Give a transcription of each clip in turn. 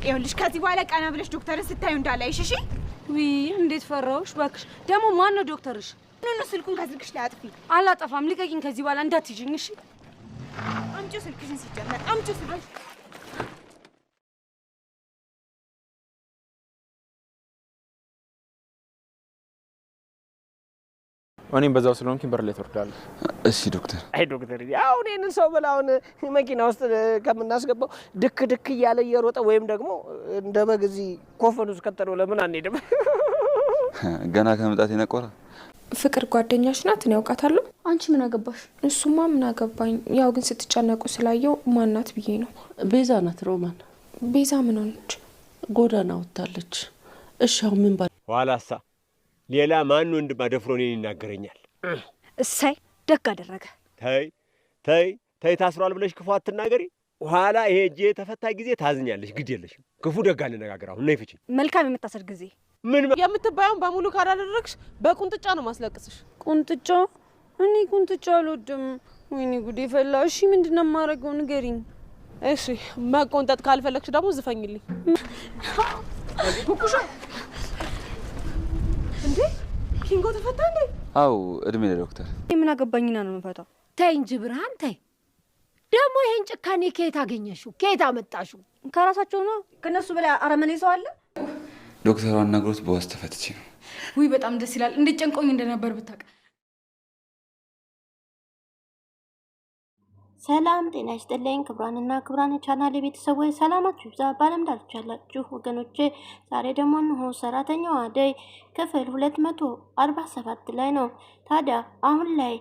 ይኸውልሽ ከዚህ በኋላ ቀና ብለሽ ዶክተርን ስታዩ እንዳላይሽ እሺ ውይ እንዴት ፈራውሽ ባክሽ ደግሞ ማን ነው ዶክተርሽ ኑኑ ስልኩን ከስልክሽ ላይ አጥፊ አላጠፋም ልቀቂኝ ከዚህ በኋላ እንዳትይጂኝ እሺ አምጪው ስልክሽን ሲጀመር አምጪው ስልክሽ እኔም በዛው ስለሆንኩኝ በር ላይ ተወርዳለሁ እሺ ዶክተር አይ ዶክተር ያው እኔን ሰው በላውን መኪና ውስጥ ከምናስገባው ድክ ድክ እያለ እየሮጠ ወይም ደግሞ እንደ በግዚ ኮፈኑ ውስጥ ከተለው ለምን አንሄድም ገና ከመምጣት የነቆራ ፍቅር ጓደኛሽ ናት ነው ያውቃታለሁ አንቺ ምን አገባሽ እሱማ ምን አገባኝ ያው ግን ስትጨነቁ ስላየው ማናት ብዬ ነው ቤዛ ናት ሮማን ቤዛ ምን ሆነች ጎዳና ወጣለች እሻው ምን ባል ኋላሳ ሌላ ማን ወንድ ማደፍሮኔ ይናገረኛል እሰይ ደግ አደረገ ተይ ታስሯል ብለሽ ክፉ አትናገሪ ኋላ ይሄ እጄ ተፈታ ጊዜ ታዝኛለሽ ግድ የለሽ ክፉ ደግ አንነጋገር አሁን ነይ ፍቺ መልካም የምታሰር ጊዜ ምን የምትባየውን በሙሉ ካላደረግሽ በቁንጥጫ ነው ማስለቅስሽ ቁንጥጫ እኔ ቁንጥጫ አልወድም ወይኔ ጉዴ ፈላ እሺ ምንድነው ማረገው ንገሪኝ እሺ መቆንጠጥ ካልፈለግሽ ደግሞ ዝፈኝልኝ ኩኩሻ እንዴ ኪንጎ ተፈታ እንዴ አው እድሜ ለዶክተር ምን አገባኝና ነው የምፈታው ተይ እንጂ ብርሃን ተይ ደግሞ ይሄን ጭካኔ ከየት አገኘሽው ከየት አመጣሽው ከራሳቸው ነው ከነሱ በላይ አረመኔ ሰው አለ ዶክተሩ አናግሮት በዋስ ተፈትቼ ነው ውይ በጣም ደስ ይላል እንዴት ጨንቆኝ እንደነበር ብታውቅ ሰላም ጤና ይስጥልኝ ክብራንና ክብራን ቻናል ቤተሰቦች ሰላማችሁ ይብዛ ባለም ዳርቻ ያላችሁ ወገኖቼ ዛሬ ደግሞ ነው ሰራተኛዋ አደይ ክፍል 247 ላይ ነው ታዲያ አሁን ላይ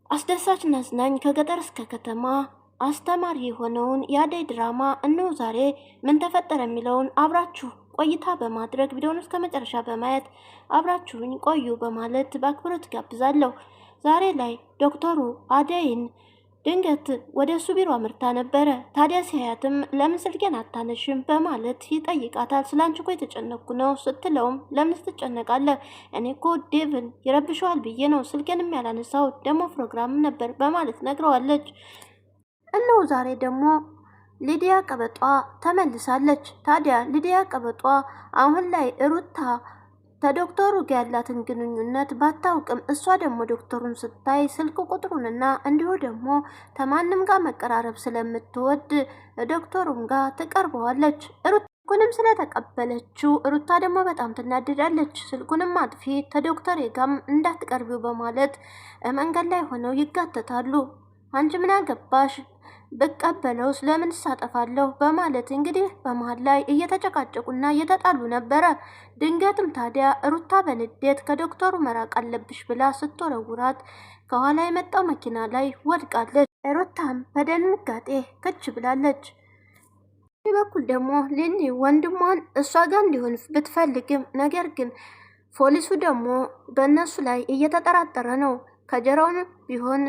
አስደሳች ናዝናኝ ከገጠር እስከ ከተማ አስተማሪ የሆነውን የአደይ ድራማ እነሆ ዛሬ ምን ተፈጠረ የሚለውን አብራችሁ ቆይታ በማድረግ ቪዲዮውን እስከ መጨረሻ በማየት አብራችሁኝ ቆዩ በማለት በአክብሮት ጋብዛለሁ ዛሬ ላይ ዶክተሩ አደይን ድንገት ወደ እሱ ቢሮ አምርታ ነበረ ታዲያ ሲያያትም ለምን ስልኬን አታነሽም በማለት ይጠይቃታል ስላንቺ እኮ የተጨነኩ ነው ስትለውም ለምን ትጨነቃለህ እኔ እኮ ዴቭን ይረብሸዋል ብዬ ነው ስልኬንም ያላነሳው ደግሞ ፕሮግራም ነበር በማለት ነግረዋለች እነሆ ዛሬ ደግሞ ሊዲያ ቀበጧ ተመልሳለች ታዲያ ሊዲያ ቀበጧ አሁን ላይ ሩታ ከዶክተሩ ጋር ያላትን ግንኙነት ባታውቅም እሷ ደግሞ ዶክተሩን ስታይ ስልክ ቁጥሩንና እንዲሁ ደግሞ ተማንም ጋር መቀራረብ ስለምትወድ ዶክተሩን ጋር ተቀርበዋለች ስልኩንም ስለተቀበለችው ሩታ ደግሞ በጣም ትናደዳለች ስልኩንም አጥፊ ከዶክተር ጋርም እንዳትቀርቢው በማለት መንገድ ላይ ሆነው ይጋተታሉ አንቺ ምን አገባሽ በቀበለውስ ለምን ሳጠፋለሁ በማለት እንግዲህ በመሃል ላይ እየተጨቃጨቁና እየተጣሉ ነበረ ድንገትም ታዲያ ሩታ በንዴት ከዶክተሩ መራቅ አለብሽ ብላ ስትወረውራት ከኋላ የመጣው መኪና ላይ ወድቃለች ሩታም በድንጋጤ ከች ብላለች በኩል ደግሞ ሊሊ ወንድሟን እሷ ጋር እንዲሆን ብትፈልግም ነገር ግን ፖሊሱ ደግሞ በእነሱ ላይ እየተጠራጠረ ነው ከጀራውን ቢሆን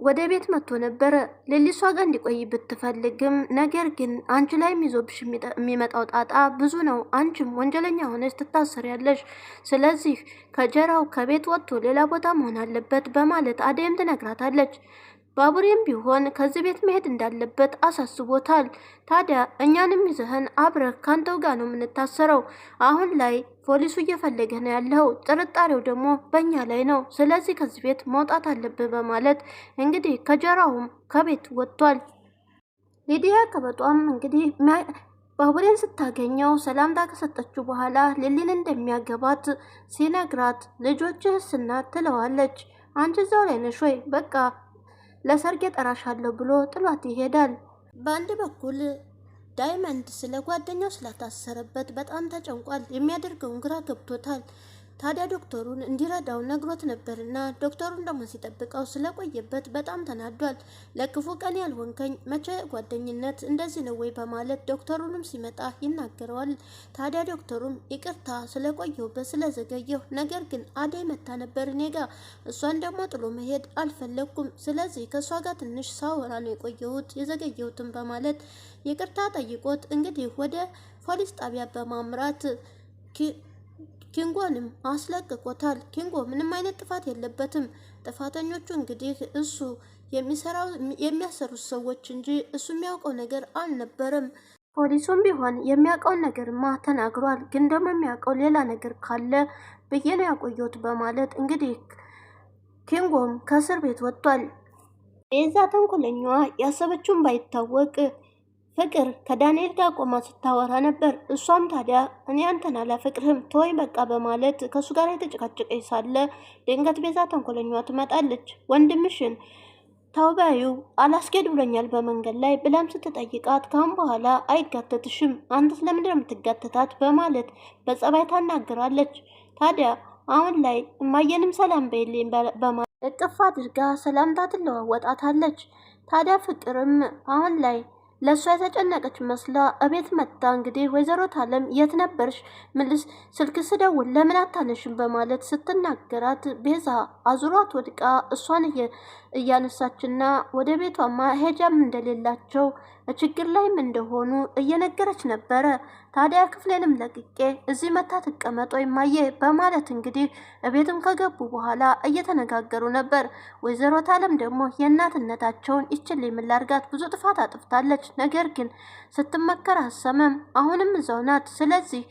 ወደ ቤት መጥቶ ነበር ለሊሷ ጋር እንዲቆይ ብትፈልግም ነገር ግን አንቺ ላይ ይዞብሽ የሚመጣው ጣጣ ብዙ ነው አንቺም ወንጀለኛ ሆነሽ ትታሰሪያለሽ ስለዚህ ከጀራው ከቤት ወጥቶ ሌላ ቦታ መሆን አለበት በማለት አደይም ትነግራታለች ባቡሬም ቢሆን ከዚህ ቤት መሄድ እንዳለበት አሳስቦታል ታዲያ እኛንም ይዘህን አብረህ ካንተው ጋር ነው የምንታሰረው አሁን ላይ ፖሊሱ እየፈለገ ነው ያለው ጥርጣሬው ደግሞ በእኛ ላይ ነው ስለዚህ ከዚህ ቤት መውጣት አለብህ በማለት እንግዲህ ከጀራውም ከቤት ወጥቷል ሊዲያ ቀበጧም እንግዲህ ባቡሬን ስታገኘው ሰላምታ ከሰጠችው በኋላ ሊሊን እንደሚያገባት ሲነግራት ልጆችህስ እናት ትለዋለች አንቺ እዛው ላይ ነሽ ወይ በቃ ለሰርግ ጠራሻለሁ ብሎ ጥሏት ይሄዳል በአንድ በኩል ዳይመንድ ስለ ጓደኛው ስለታሰረበት በጣም ተጨንቋል የሚያደርገውን ግራ ገብቶታል ታዲያ ዶክተሩን እንዲረዳው ነግሮት ነበርና ዶክተሩን ደግሞ ሲጠብቀው ስለቆየበት በጣም ተናዷል ለክፉ ቀን ያልሆንከኝ መቼ ጓደኝነት እንደዚህ ነው ወይ በማለት ዶክተሩንም ሲመጣ ይናገረዋል ታዲያ ዶክተሩም ይቅርታ ስለቆየሁበት ስለዘገየሁ ነገር ግን አደይ መታ ነበር እኔ ጋር እሷን ደግሞ ጥሎ መሄድ አልፈለኩም ስለዚህ ከሷ ጋር ትንሽ ሳወራ ነው የዘገየሁትም በማለት ይቅርታ ጠይቆት እንግዲህ ወደ ፖሊስ ጣቢያ በማምራት ኪንጎንም አስለቅቆታል ኪንጎ ምንም አይነት ጥፋት የለበትም ጥፋተኞቹ እንግዲህ እሱ የሚያሰሩት ሰዎች እንጂ እሱ የሚያውቀው ነገር አልነበረም ፖሊሱም ቢሆን የሚያውቀውን ነገርማ ተናግሯል፣ ግን ደግሞ የሚያውቀው ሌላ ነገር ካለ ብዬ ነው ያቆየሁት በማለት እንግዲህ ኪንጎም ከእስር ቤት ወጥቷል። ቤዛ ተንኮለኛዋ ያሰበችውን ባይታወቅ ፍቅር ከዳንኤል ጋር ቆማ ስታወራ ነበር። እሷም ታዲያ እኔ አንተን አላፈቅርህም ተወኝ በቃ በማለት ከእሱ ጋር የተጨቃጨቀች ሳለ ድንገት ቤዛ ተንኮለኛዋ ትመጣለች። ወንድምሽን ተውባዩ አላስኬድ ብሎኛል በመንገድ ላይ ብላም ስትጠይቃት ካሁን በኋላ አይጋተትሽም አንተ ስለምንድን ነው የምትጋተታት በማለት በጸባይ ታናግራለች። ታዲያ አሁን ላይ እማየንም ሰላም በይልኝ በማለት እቅፍ አድርጋ ሰላምታ ትለዋወጣታለች። ታዲያ ፍቅርም አሁን ላይ ለእሷ የተጨነቀች መስላ እቤት መጣ። እንግዲህ ወይዘሮ ታለም የት ነበርሽ? ምልስ ስልክ ስደውል ለምን አታነሽም? በማለት ስትናገራት ቤዛ አዙሯት ወድቃ እሷን እያነሳችና ወደ ቤቷማ ሄጃም እንደሌላቸው ችግር ላይም እንደሆኑ እየነገረች ነበረ። ታዲያ ክፍሌንም ለቅቄ እዚህ መታ ትቀመጦ ይማየ በማለት እንግዲህ ቤትም ከገቡ በኋላ እየተነጋገሩ ነበር። ወይዘሮ ታለም ደግሞ የእናትነታቸውን ይችል የምላርጋት ብዙ ጥፋት አጥፍታለች፣ ነገር ግን ስትመከር አሰመም አሁንም እዛው ናት። ስለዚህ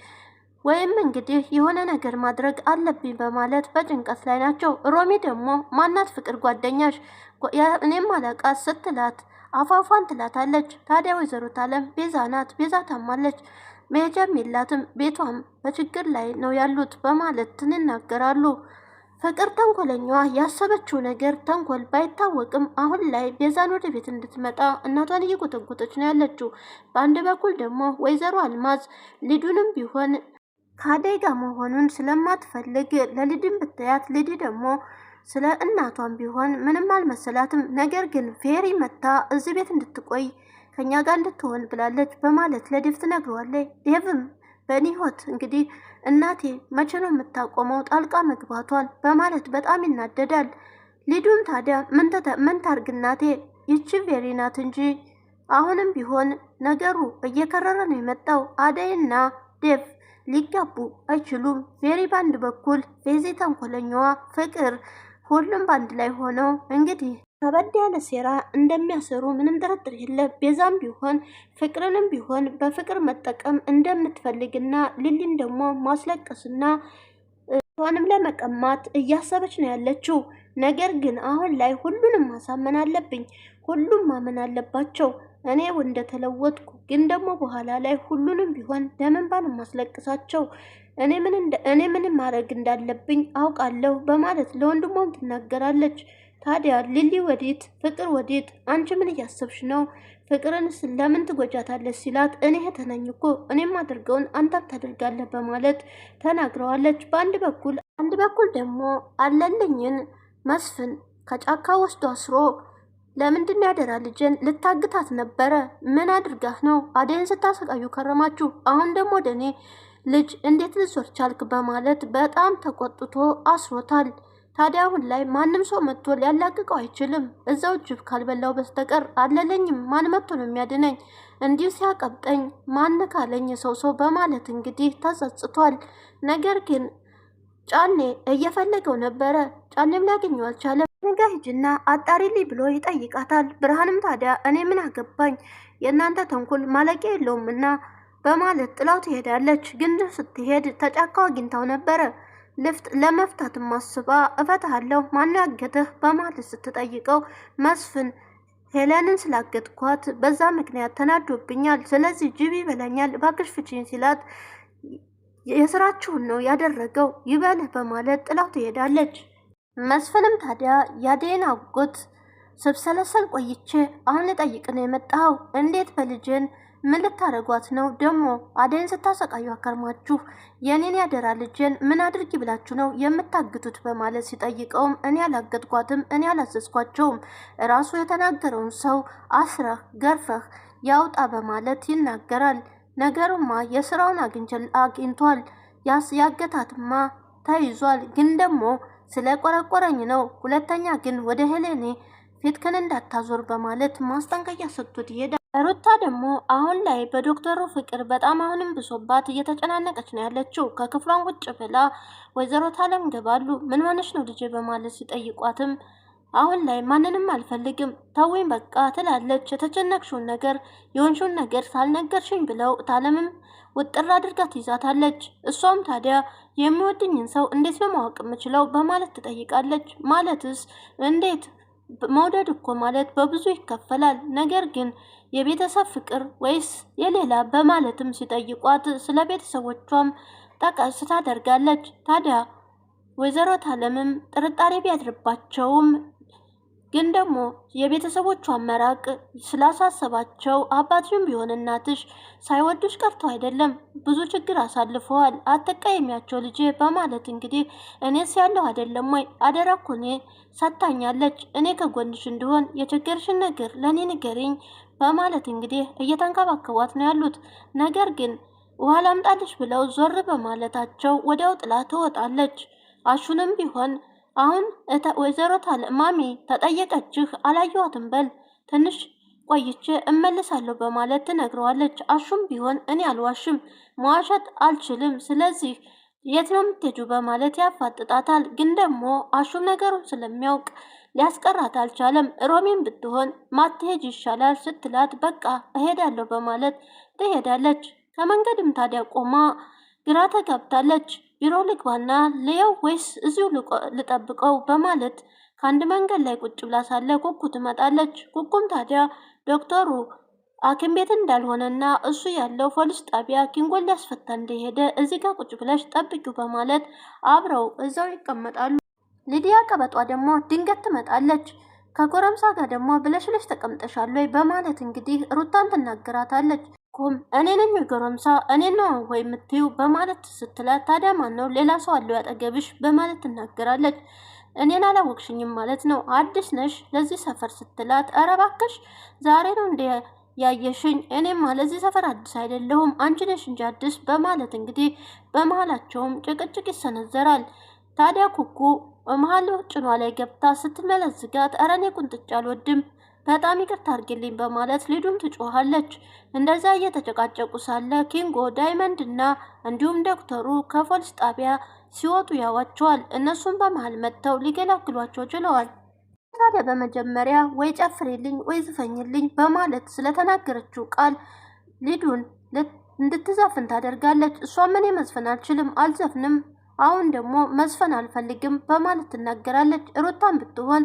ወይም እንግዲህ የሆነ ነገር ማድረግ አለብኝ በማለት በጭንቀት ላይ ናቸው። ሮሚ ደግሞ ማናት ፍቅር ጓደኛሽ እኔም አላቃት ስትላት አፋፏን ትላታለች። ታዲያ ወይዘሮ ታለም ቤዛ ናት፣ ቤዛ ታማለች፣ መሄጃም የላትም፣ ቤቷም በችግር ላይ ነው ያሉት በማለት ትናገራሉ። ፍቅር ተንኮለኛዋ ያሰበችው ነገር ተንኮል ባይታወቅም አሁን ላይ ቤዛን ወደ ቤት እንድትመጣ እናቷን እየጎተጎተች ነው ያለችው። በአንድ በኩል ደግሞ ወይዘሮ አልማዝ ሊዱንም ቢሆን ከአደይ ጋር መሆኑን ስለማትፈልግ ለሊድን ብታያት ሊዲ ደግሞ ስለ እናቷን ቢሆን ምንም አልመሰላትም። ነገር ግን ፌሪ መታ እዚህ ቤት እንድትቆይ ከኛ ጋር እንድትሆን ብላለች በማለት ለዴቭ ትነግረዋለች። ዴቭም በእኔ ህይወት እንግዲህ እናቴ መቼ ነው የምታቆመው ጣልቃ መግባቷን በማለት በጣም ይናደዳል። ሊዱም ታዲያ ምን ታርግ እናቴ ይቺ ፌሪ ናት እንጂ አሁንም ቢሆን ነገሩ እየከረረ ነው የመጣው። አደይና ዴቭ ሊጋቡ አይችሉም። ፌሪ ባንድ በኩል ፌዚ ተንኮለኛዋ ፍቅር ሁሉም ባንድ ላይ ሆነው እንግዲህ ከበድ ያለ ሴራ እንደሚያሰሩ ምንም ጥርጥር የለም። ቤዛም ቢሆን ፍቅርንም ቢሆን በፍቅር መጠቀም እንደምትፈልግና ሊሊን ደግሞ ማስለቀስና እሷንም ለመቀማት እያሰበች ነው ያለችው። ነገር ግን አሁን ላይ ሁሉንም ማሳመን አለብኝ፣ ሁሉም ማመን አለባቸው እኔ እንደተለወጥኩ፣ ግን ደግሞ በኋላ ላይ ሁሉንም ቢሆን ለምን ባል ማስለቀሳቸው እኔ ምን ማድረግ እንዳለብኝ አውቃለሁ በማለት ለወንድሟም ትናገራለች። ታዲያ ሊሊ ወዴት ፍቅር ወዴት አንቺ ምን እያሰብሽ ነው? ፍቅርንስ ለምን ትጎጃታለች ሲላት እኔ የተነኝ እኮ እኔም አድርገውን አንተም ታደርጋለህ በማለት ተናግረዋለች። በአንድ በኩል ደግሞ አለልኝን መስፍን ከጫካ ወስዶ አስሮ ለምንድን ያደራ ልጅን ልታግታት ነበረ? ምን አድርጋህ ነው አደይን ስታሰቃዩ ከረማችሁ? አሁን ደግሞ ወደኔ ልጅ እንዴት ልዞር ቻልክ? በማለት በጣም ተቆጥቶ አስሮታል። ታዲያ አሁን ላይ ማንም ሰው መጥቶ ሊያላቅቀው አይችልም። እዛው ጅብ ካልበላው በስተቀር አለለኝም ማን መጥቶ ነው የሚያድነኝ? እንዲሁ ሲያቀብጠኝ ማን ካለኝ ሰው በማለት እንግዲህ ተጸጽቷል። ነገር ግን ጫኔ እየፈለገው ነበረ። ጫኔም ሊያገኘው አልቻለም። ነገ ሂጂና አጣሪልኝ ብሎ ይጠይቃታል። ብርሃንም ታዲያ እኔ ምን አገባኝ የእናንተ ተንኮል ማለቂያ የለውምና በማለት ጥላው ትሄዳለች። ግን ስትሄድ ተጫካው አግኝታው ነበረ። ለመፍታት ማስባ እፈታለሁ ማነው ያገተህ በማለት ስትጠይቀው መስፍን ሄለንን ስላገጥኳት በዛ ምክንያት ተናዶብኛል፣ ስለዚህ ጅብ ይበላኛል እባክሽ ፍቺኝ ሲላት የስራችሁን ነው ያደረገው ይበልህ በማለት ጥላው ትሄዳለች። መስፍንም ታዲያ ያደይን አጎት ስብሰለሰል ቆይቼ አሁን ልጠይቅ ነው የመጣው። እንዴት በልጅን ምን ልታረጓት ነው ደግሞ? አደይን ስታሰቃዩ አከርማችሁ የኔን ያደራ ልጅን ምን አድርጊ ብላችሁ ነው የምታግቱት? በማለት ሲጠይቀውም እኔ አላገጥኳትም፣ እኔ አላዘዝኳቸውም፣ ራሱ የተናገረውን ሰው አስረህ ገርፈህ ያውጣ በማለት ይናገራል። ነገሩማ የስራውን አግኝቷል፣ ያገታትማ ተይዟል። ግን ደግሞ ስለ ቆረቆረኝ ነው። ሁለተኛ ግን ወደ ሄሌኔ ፊትክን እንዳታዞር በማለት ማስጠንቀቂያ ሰጥቶት ይሄዳል። ሩታ ደግሞ አሁን ላይ በዶክተሩ ፍቅር በጣም አሁንም ብሶባት እየተጨናነቀች ነው ያለችው። ከክፍሏን ቁጭ ብላ ወይዘሮ ታለም ገባሉ። ምን ሆነች ነው ልጄ በማለት ሲጠይቋትም አሁን ላይ ማንንም አልፈልግም ተወኝ በቃ ትላለች። የተጨነቅሽውን ነገር የሆንሽውን ነገር ሳልነገርሽኝ ብለው ታለምም ውጥር አድርጋ ትይዛታለች። እሷም ታዲያ የሚወድኝን ሰው እንዴት ነው ማወቅ የምችለው በማለት ትጠይቃለች። ማለትስ እንዴት? መውደድ እኮ ማለት በብዙ ይከፈላል። ነገር ግን የቤተሰብ ፍቅር ወይስ የሌላ በማለትም ሲጠይቋት ስለ ቤተሰቦቿም ጠቀስ ታደርጋለች። ታዲያ ወይዘሮ ታለምም ጥርጣሬ ቢያድርባቸውም ግን ደግሞ የቤተሰቦቿን መራቅ ስላሳሰባቸው አባትሽም ቢሆን እናትሽ ሳይወዱሽ ቀርተው አይደለም፣ ብዙ ችግር አሳልፈዋል፣ አትቀየሚያቸው ልጄ በማለት እንግዲህ እኔስ ያለሁ አይደለም ወይ አደራ እኮ እኔ ሰጥታኛለች፣ እኔ ከጎንሽ እንድሆን የችግርሽን ነገር ለእኔ ንገሪኝ በማለት እንግዲህ እየተንከባከቧት ነው ያሉት። ነገር ግን ውሃ ላምጣልሽ ብለው ዞር በማለታቸው ወዲያው ጥላ ትወጣለች። አሹንም ቢሆን አሁን ወይዘሮ ማሚ ተጠየቀችህ አላየኋትም በል ትንሽ ቆይቼ እመልሳለሁ በማለት ትነግረዋለች። አሹም ቢሆን እኔ አልዋሽም መዋሸት አልችልም፣ ስለዚህ የት ነው የምትሄጂው በማለት ያፋጥጣታል። ግን ደግሞ አሹም ነገሩን ስለሚያውቅ ሊያስቀራት አልቻለም። ሮሚን ብትሆን ማትሄጅ ይሻላል ስትላት በቃ እሄዳለሁ በማለት ትሄዳለች። ከመንገድም ታዲያ ቆማ ግራ ተጋብታለች። ቢሮ ልግባና ልየው ወይስ እዚሁ ልጠብቀው በማለት ከአንድ መንገድ ላይ ቁጭ ብላ ሳለ ኩኩ ትመጣለች። ኩኩም ታዲያ ዶክተሩ ሐኪም ቤት እንዳልሆነና እሱ ያለው ፖሊስ ጣቢያ ኪንጎን ሊያስፈታ እንደሄደ እዚህ ጋር ቁጭ ብለሽ ጠብቂው በማለት አብረው እዛው ይቀመጣሉ። ሊዲያ ቀበጧ ደግሞ ድንገት ትመጣለች። ከጎረምሳ ጋር ደግሞ ብለሽልሽ ተቀምጠሻል ወይ በማለት እንግዲህ ሩታን ትናገራታለች። እኔ ነኝ ጎረምሳ እኔ ነው ወይ የምትዩ በማለት ስትላት ታዲያ ማን ነው ሌላ ሰው አለው ያጠገብሽ በማለት ትናገራለች። እኔን አላወቅሽኝም ማለት ነው አዲስ ነሽ ለዚህ ሰፈር ስትላት ኧረ እባክሽ ዛሬ ነው እንደ ያየሽኝ እኔማ ለዚህ ሰፈር አዲስ አይደለሁም አንቺ ነሽ እንጂ አዲስ በማለት እንግዲህ በመሃላቸውም ጭቅጭቅ ይሰነዘራል። ታዲያ ኩኩ በመሃል ጭኗ ላይ ገብታ ስትመለዝጋት ኧረ እኔ ቁንጥጫ አልወድም በጣም ይቅርታ አድርግልኝ በማለት ሊዱም ትጮሃለች። እንደዛ እየተጨቃጨቁ ሳለ ኪንጎ ዳይመንድ እና እንዲሁም ዶክተሩ ከፖሊስ ጣቢያ ሲወጡ ያዋቸዋል። እነሱም በመሃል መጥተው ሊገላግሏቸው ችለዋል። ታዲያ በመጀመሪያ ወይ ጨፍሬልኝ ወይ ዝፈኝልኝ በማለት ስለተናገረችው ቃል ሊዱን እንድትዘፍን ታደርጋለች። እሷ ምን መዝፈን አልችልም አልዘፍንም፣ አሁን ደግሞ መዝፈን አልፈልግም በማለት ትናገራለች። ሩታን ብትሆን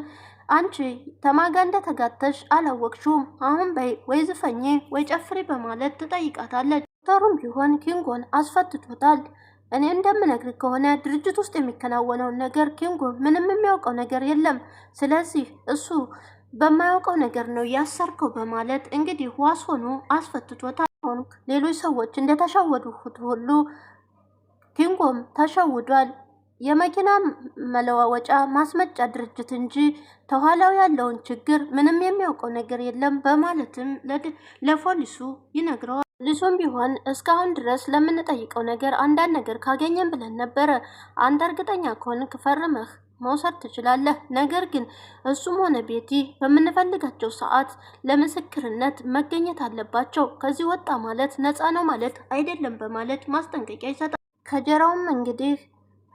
አንቺ ተማጋ እንደተጋተሽ አላወቅሽውም፣ አሁን በይ ወይ ዝፈኜ ወይ ጨፍሪ በማለት ትጠይቃታለች። ዶክተሩም ቢሆን ኪንጎን አስፈትቶታል። እኔ እንደምነግር ከሆነ ድርጅት ውስጥ የሚከናወነውን ነገር ኪንጎ ምንም የሚያውቀው ነገር የለም፣ ስለዚህ እሱ በማያውቀው ነገር ነው ያሰርከው በማለት እንግዲህ ዋስ ሆኖ አስፈትቶታል። ሌሎች ሰዎች እንደተሸወዱት ሁሉ ኪንጎም ተሸውዷል። የመኪና መለዋወጫ ማስመጫ ድርጅት እንጂ ተኋላው ያለውን ችግር ምንም የሚያውቀው ነገር የለም በማለትም ለፖሊሱ ይነግረዋል። ፖሊሱም ቢሆን እስካሁን ድረስ ለምንጠይቀው ነገር አንዳንድ ነገር ካገኘን ብለን ነበረ፣ አንተ እርግጠኛ ከሆንክ ፈርመህ መውሰድ ትችላለህ፣ ነገር ግን እሱም ሆነ ቤቲ በምንፈልጋቸው ሰዓት ለምስክርነት መገኘት አለባቸው፣ ከዚህ ወጣ ማለት ነፃ ነው ማለት አይደለም በማለት ማስጠንቀቂያ ይሰጣል። ከጀራውም እንግዲህ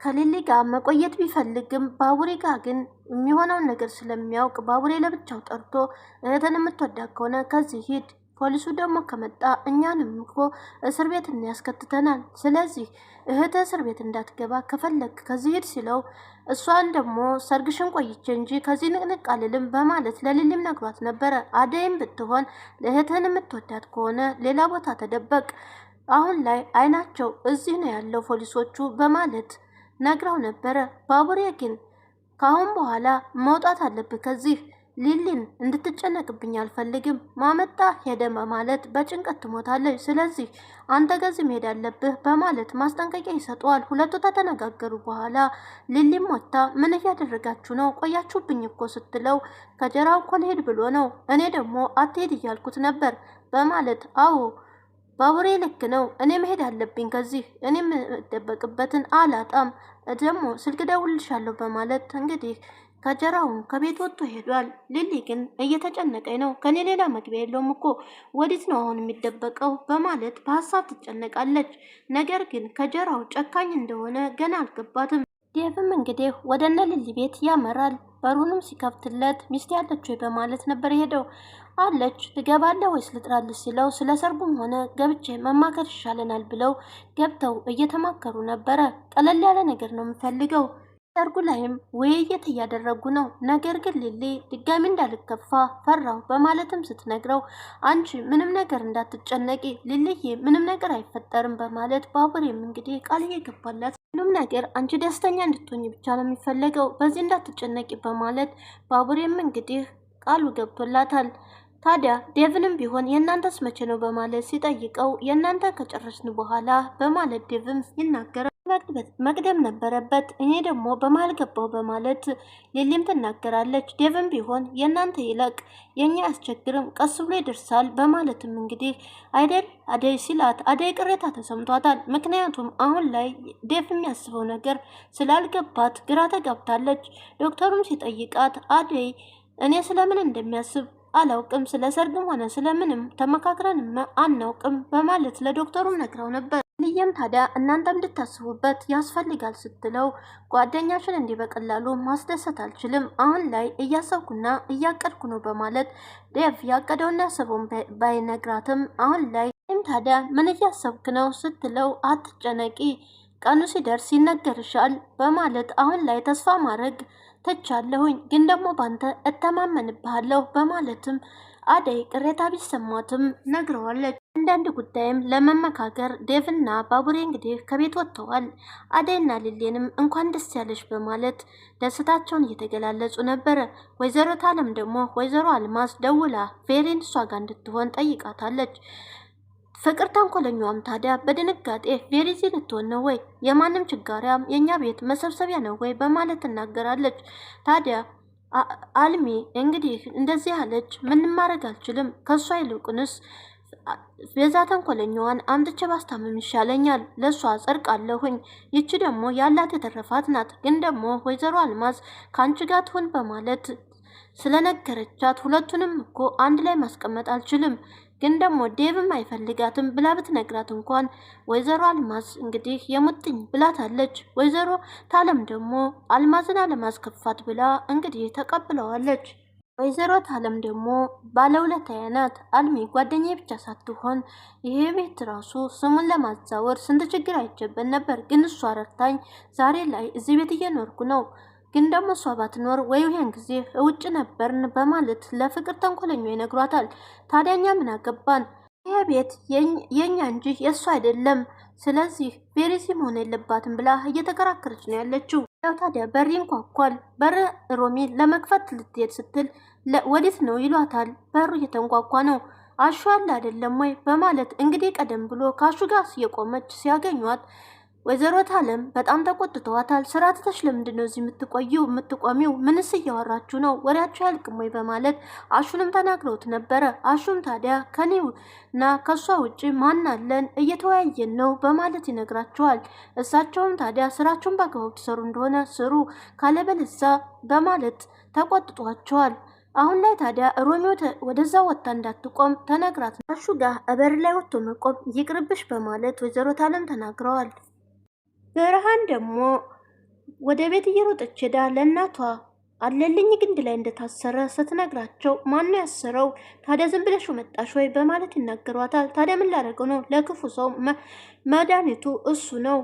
ከሊሊ ጋር መቆየት ቢፈልግም ባቡሬ ጋር ግን የሚሆነውን ነገር ስለሚያውቅ ባቡሬ ለብቻው ጠርቶ እህትን የምትወዳ ከሆነ ከዚህ ሂድ፣ ፖሊሱ ደግሞ ከመጣ እኛንም እኮ እስር ቤት እንያስከትተናል፣ ስለዚህ እህት እስር ቤት እንዳትገባ ከፈለግ ከዚህ ሂድ ሲለው እሷን ደግሞ ሰርግሽን ቆይቼ እንጂ ከዚህ ንቅንቅ አልልም በማለት ለሊሊም ነግሯት ነበረ። አደይም ብትሆን ለእህትህን የምትወዳት ከሆነ ሌላ ቦታ ተደበቅ፣ አሁን ላይ አይናቸው እዚህ ነው ያለው ፖሊሶቹ በማለት ነግራው ነበረ። ባቡሬ ግን ካሁን በኋላ መውጣት አለብህ ከዚህ፣ ሊሊን እንድትጨነቅብኝ አልፈልግም፣ ማመጣ ሄደ በማለት በጭንቀት ትሞታለች፣ ስለዚህ አንተ ከዚህ መሄድ አለብህ በማለት ማስጠንቀቂያ ይሰጠዋል። ሁለቱ ከተነጋገሩ በኋላ ሊሊም ወጥታ ምን እያደረጋችሁ ነው ቆያችሁብኝ እኮ ስትለው ከጀራው እኮ ልሄድ ብሎ ነው እኔ ደግሞ አትሄድ እያልኩት ነበር በማለት አዎ ባቡሬ ልክ ነው፣ እኔ መሄድ አለብኝ ከዚህ፣ እኔ የምደበቅበትን አላጣም፣ ደግሞ ስልክ ደውልልሻለሁ በማለት እንግዲህ ከጀራውን ከቤት ወጥቶ ሄዷል። ሊሊ ግን እየተጨነቀኝ ነው፣ ከኔ ሌላ መግቢያ የለውም እኮ ወዲት ነው አሁን የሚደበቀው በማለት በሀሳብ ትጨነቃለች። ነገር ግን ከጀራው ጨካኝ እንደሆነ ገና አልገባትም። ዴቭም እንግዲህ ወደ እነ ሊሊ ቤት ያመራል። በሩንም ሲከፍትለት ሚስት ያለች ወይ በማለት ነበር የሄደው። አለች ትገባለህ ወይስ ልጥራልህ ሲለው ስለ ሰርጉም ሆነ ገብቼ መማከር ይሻለናል ብለው ገብተው እየተማከሩ ነበረ። ቀለል ያለ ነገር ነው የምፈልገው። ሰርጉ ላይም ውይይት እያደረጉ ነው። ነገር ግን ሊሊ ድጋሚ እንዳልከፋ ፈራው በማለትም ስትነግረው አንቺ ምንም ነገር እንዳትጨነቂ ሊልዬ ምንም ነገር አይፈጠርም በማለት ባቡሬም እንግዲህ ቃል እየገባላት ምንም ነገር አንቺ ደስተኛ እንድትሆኝ ብቻ ነው የሚፈለገው በዚህ እንዳትጨነቂ በማለት ባቡሬም እንግዲህ ቃሉ ገብቶላታል። ታዲያ ዴቭንም ቢሆን የእናንተስ መቼ ነው በማለት ሲጠይቀው የእናንተ ከጨረስን በኋላ በማለት ዴቭም ይናገራል። መቅደም ነበረበት እኔ ደግሞ በመሀል ገባው በማለት ሊሊም ትናገራለች። ዴቭም ቢሆን የእናንተ ይለቅ የኛ አያስቸግርም ቀስ ብሎ ይደርሳል በማለትም እንግዲህ አይደል አደይ ሲላት አደይ ቅሬታ ተሰምቷታል። ምክንያቱም አሁን ላይ ዴቭ የሚያስበው ነገር ስላልገባት ግራ ተጋብታለች። ዶክተሩም ሲጠይቃት አደይ እኔ ስለምን እንደሚያስብ አላውቅም ስለ ሰርግም ሆነ ስለምንም ተመካክረን አናውቅም በማለት ለዶክተሩም ነግረው ነበር። ልየም ታዲያ እናንተ እንድታስቡበት ያስፈልጋል ስትለው ጓደኛችን እንዲህ በቀላሉ ማስደሰት አልችልም አሁን ላይ እያሰብኩና እያቀድኩ ነው በማለት ዴቭ ያቀደውና ያሰበውን ባይነግራትም አሁን ላይ ታዲያ ምን እያሰብክ ነው ስትለው አትጨነቂ ቀኑ ሲደርስ ይነገርሻል በማለት አሁን ላይ ተስፋ ማድረግ ተቻለሁኝ ግን ደግሞ ባንተ እተማመንብሃለሁ በማለትም አደይ ቅሬታ ቢሰማትም ነግረዋለች። አንዳንድ ጉዳይም ለመመካከር ዴቭና ባቡሬ እንግዲህ ከቤት ወጥተዋል። አደይና ሊሌንም እንኳን ደስ ያለሽ በማለት ደስታቸውን እየተገላለጹ ነበረ። ወይዘሮ ታለም ደግሞ ወይዘሮ አልማዝ ደውላ ቬሬን እሷ ጋር እንድትሆን ጠይቃታለች። ፍቅር ተንኮለኛዋም ታዲያ በድንጋጤ ቬሪዚ ልትሆን ነው ወይ የማንም ችጋሪያም የኛ ቤት መሰብሰቢያ ነው ወይ በማለት ትናገራለች። ታዲያ አልሚ እንግዲህ እንደዚህ አለች ምንም ማድረግ አልችልም ከሷ ይልቁንስ ቤዛ ተንኮለኛዋን አምጥቼ ባስታመም ይሻለኛል ለሷ ጸድቃለሁኝ ይቺ ደግሞ ያላት የተረፋት ናት ግን ደግሞ ወይዘሮ አልማዝ ካንቺ ጋር ትሆን በማለት ስለነገረቻት ሁለቱንም እኮ አንድ ላይ ማስቀመጥ አልችልም ግን ደግሞ ዴቭም አይፈልጋትም ብላ ብትነግራት እንኳን ወይዘሮ አልማዝ እንግዲህ የሙጥኝ ብላታለች። ወይዘሮ ታለም ደግሞ አልማዝን አለማስከፋት ብላ እንግዲህ ተቀብለዋለች። ወይዘሮ ታለም ደግሞ ባለውለታዬ ናት። አልሚ ጓደኛዬ ብቻ ሳትሆን ይሄ ቤት ራሱ ስሙን ለማዛወር ስንት ችግር አይቼበት ነበር ግን እሷ ረድታኝ ዛሬ ላይ እዚህ ቤት እየኖርኩ ነው ግን ደግሞ እሷ ባትኖር ወይ ይሄን ጊዜ ውጭ ነበርን በማለት ለፍቅር ተንኮለኛው ይነግሯታል። ታዲያኛ ምን አገባን ይሄ ቤት የኛ እንጂ የእሷ አይደለም ስለዚህ ቬሪሲ መሆን የለባትም ብላ እየተከራከረች ነው ያለችው። ያው ታዲያ በር ይንኳኳል። በር ሮሚ ለመክፈት ልትሄድ ስትል ወዴት ነው ይሏታል። በሩ እየተንኳኳ ነው። አሹ አለ አይደለም ወይ በማለት እንግዲህ ቀደም ብሎ ካሹ ጋር የቆመች ሲያገኟት ወይዘሮ ታለም በጣም ተቆጥተዋታል። ስራ ትተሽ ለምንድን ነው እዚህ የምትቆሚው? ምንስ እያወራችሁ ነው? ወሬያችሁ ያልቅም ወይ በማለት አሹንም ተናግረውት ነበረ። አሹም ታዲያ ከኔውና ከሷ ውጪ ማን አለን እየተወያየን ነው በማለት ይነግራቸዋል። እሳቸውም ታዲያ ስራቸውን በአግባቡ ትሰሩ እንደሆነ ስሩ ካለበለዚያ በማለት ተቆጥቷቸዋል። አሁን ላይ ታዲያ ሮሚ ወደዛ ወጣ እንዳትቆም ተነግራት አሹ ጋር እበር ላይ ወጥቶ መቆም ይቅርብሽ በማለት ወይዘሮ ታለም ተናግረዋል። ብርሃን ደግሞ ወደ ቤት እየሮጠች ሄዳ ለእናቷ አለልኝ ግንድ ላይ እንደታሰረ ስትነግራቸው ማን ነው ያሰረው? ታዲያ ዝም ብለሽ መጣሽ ወይ በማለት ይናገሯታል። ታዲያ ምን ላደርገው ነው? ለክፉ ሰው መድኃኒቱ እሱ ነው።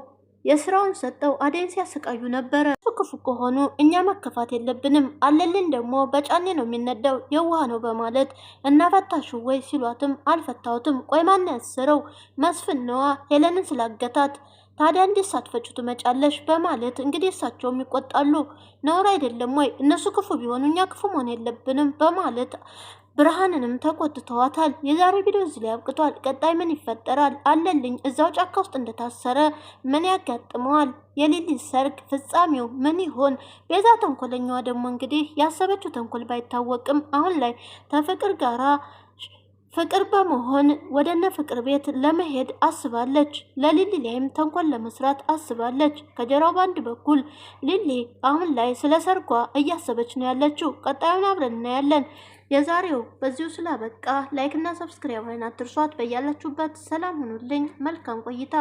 የስራውን ሰጠው አደይን ሲያሰቃዩ ነበረ። እሱ ክፉ ከሆኑ እኛ መከፋት የለብንም። አለልን ደግሞ በጫኔ ነው የሚነዳው የውሃ ነው በማለት እናፈታሹ ወይ ሲሏትም አልፈታሁትም። ቆይ ማን ያሰረው? መስፍን ነዋ ሄለንን ስላገታት። ታዲያ እንዴት ሳትፈጩ ትመጫለሽ በማለት እንግዲህ እሳቸውም ይቆጣሉ። ነውር አይደለም ወይ እነሱ ክፉ ቢሆኑ እኛ ክፉ መሆን የለብንም በማለት ብርሃንንም ተቆጥተዋታል። የዛሬ ቪዲዮ እዚህ ላይ አብቅቷል። ቀጣይ ምን ይፈጠራል? አለልኝ እዛው ጫካ ውስጥ እንደታሰረ ምን ያጋጥመዋል? የሊሊ ሰርግ ፍጻሜው ምን ይሆን? ቤዛ ተንኮለኛዋ ደግሞ እንግዲህ ያሰበችው ተንኮል ባይታወቅም አሁን ላይ ተፍቅር ጋራ ፍቅር በመሆን ወደነ ፍቅር ቤት ለመሄድ አስባለች። ለሊሊ ላይም ተንኮል ለመስራት አስባለች። ከጀራው ባንድ በኩል ሊሊ አሁን ላይ ስለ ሰርጓ እያሰበች ነው ያለችው። ቀጣዩን አብረን እናያለን። የዛሬው በዚሁ ስላበቃ ላይክ እና ሰብስክራይብ አትርሷት። በያላችሁበት ሰላም ሁኑልኝ። መልካም ቆይታ